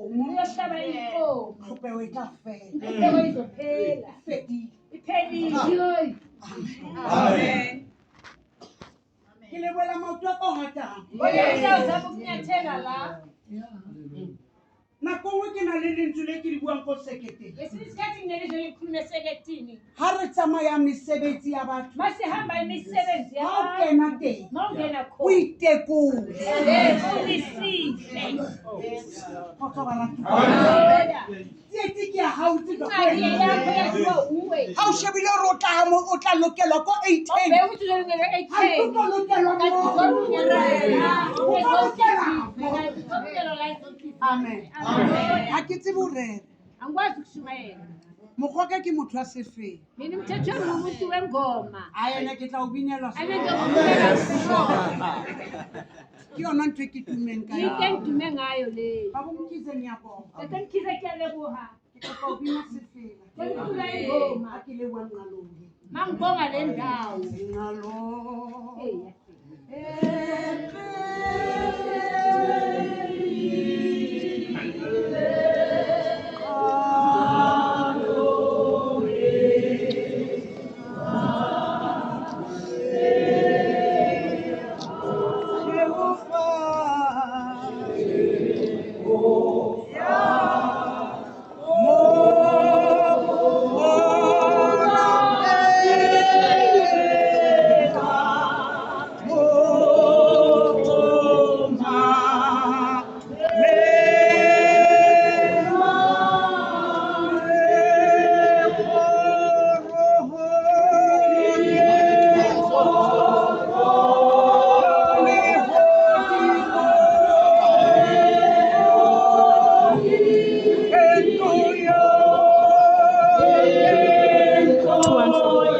inkomo. Uyohlaba inkomo. Hlopheho e tla fela. Hlopheho izophela. Fedile. Iphelile. Amen. Ke lebohela maoto a ka o ratang. Uyazama ukunyathela la. Nako nngwe ke na le lentswe le ke di buang ko seketeng. Ngesinye isikhathi nginelizwe ngikhuluma eseketini. Ha re tsamaya mesebetsi ya batho. Masihamba imisebenzi Ha o yabantu. kena teng. Mawungena O khona. itekole. Ulisile. Kgotso baratuwa. Amen. Tsietsi ke ya hao tse ka Incwadi wena. yakho yaziwa uwe. Ha o shebile hore o tla lokelwa ko 810. Ubheka ukuthi uzolungela Ha o 810. tlo lokelwa Kanti moo. uzolungela O tlo lokela. Uzolungela la eZonkizizwe. Amen. Ha ke tsebe ho rera. Angikwazi ukushumayela. Mokgoka ke motho wa sefeng. Mina umthetho wami umuntu wengoma. A yena ke tla o binelwa Ane sefeng. ngizokubulela sishona. Ke yona ntho e ke tummeng ka Yinto yona. engidume ngayo leyo. Baba Mkhize ngiyabonga. Sesenkhize kuyaleboha. Ke kopa o bina sefela. Sengicula ingoma. Ha ke leboha Nqalongi. Mangibonga le ndawo. Nqalo. Hey, Ephele